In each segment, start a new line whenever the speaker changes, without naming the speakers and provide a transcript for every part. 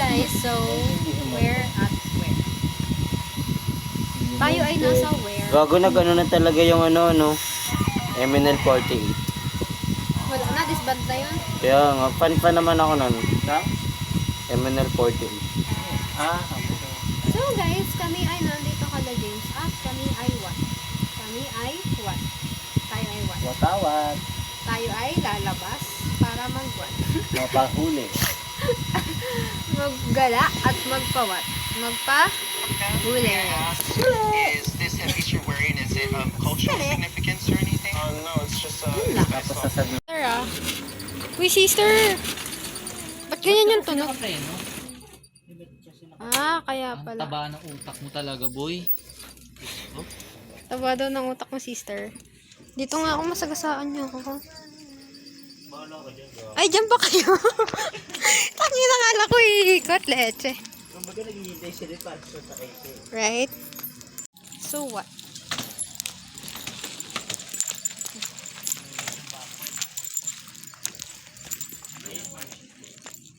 guys, so where at where? Tayo ay nasa where?
Gago na gano'n na talaga yung no? MNL 48.
Wala na, disband na yun.
Kaya nga, fan naman ako nun. MNL 48.
So guys, kami ay nandito kala James at kami ay what? Kami ay what? Tayo ay what?
Watawat.
Tayo ay lalabas para mag-what?
Mapahuli.
Maggala at magpa-what? Magpa-huli.
Is this a piece you're wearing? Is it cultural significance or anything? No, it's just
Tapos sasabihin.
Sister ah. Uy sister! Ba't ganyan yung tunog? Ah, kaya
Ang
pala.
taba ng utak mo talaga, boy.
Taba daw ng utak mo sister. Dito nga ako masagasaan niyo ako. Ay, dyan pa kayo. Tangina nga lang ko iikot, leche. Right? So what?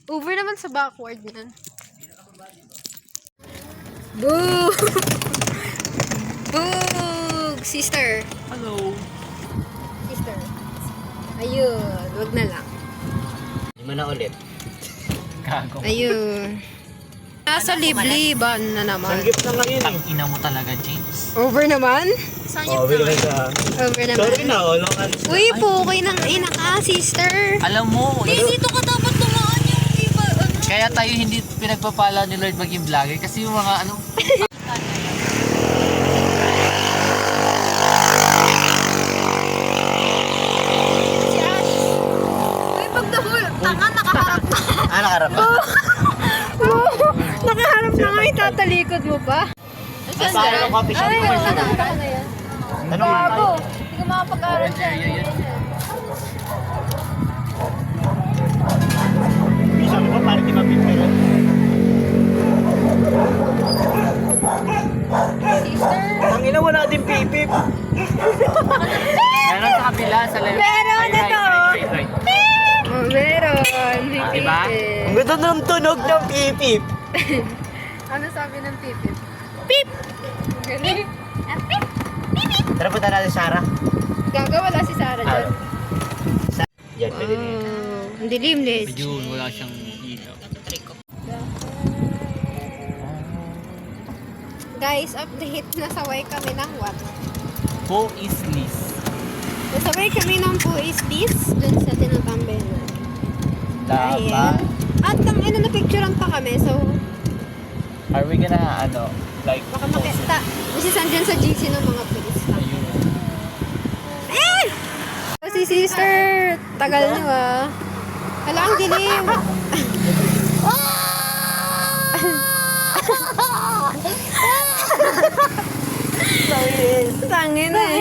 Over naman sa backward niyan. Boo! Boog! Sister!
Hello.
Sister. Ayun, wag na lang.
Hindi mo na ulit.
Gago.
Ayun. Nasa libliban na naman.
Sanggip na nga yun eh.
Ang ina mo talaga, James.
Over naman?
Oh, bigla ka.
Over naman.
Sorry na, wala ka.
Uy, pukay ng ina ka, sister.
Alam mo,
Dito ka dapat tumaan yung iba.
kaya tayo hindi pinagpapala ni Lord maging vlogger kasi yung mga ano,
Si Ash. Uy, pag nahul, tanga, nakaharap na.
Nakarap ba?
Nakaharap na nga, itatalikod mo pa.
Para ng coffee shop.
Ay, wala na yan.
Ano nga?
Bago. Hindi ko makapag-aral dyan.
Sabi ko, parang di mapipira.
Sister.
Ang ina, wala din pipip.
meron sa kabila sa left.
Meron
Ay,
ito.
right.
Oh, meron.
Diba?
Ang ganda ng tunog ng pipip.
Ano sabi ng pipip? Pip! Galing. Pip!
Tara punta natin, Sarah.
Gagawala si Sarah dyan.
Yan, pwede na yan.
Oh, ang dilim, Liz.
Medyo wala siyang ilaw.
Guys, update. Nasaway kami ng what?
Po is Liz.
Nasaway kami ng Buislis dun sa tinatambay na.
Tama.
At ang na picturean pa kami, so
Are we gonna, like,
baka makita. Kasi sandyan sa GC ng mga pulis.
ayun.
Eh! Si sister, tagal niyo ah. Hala, ang dilim. Tangin eh.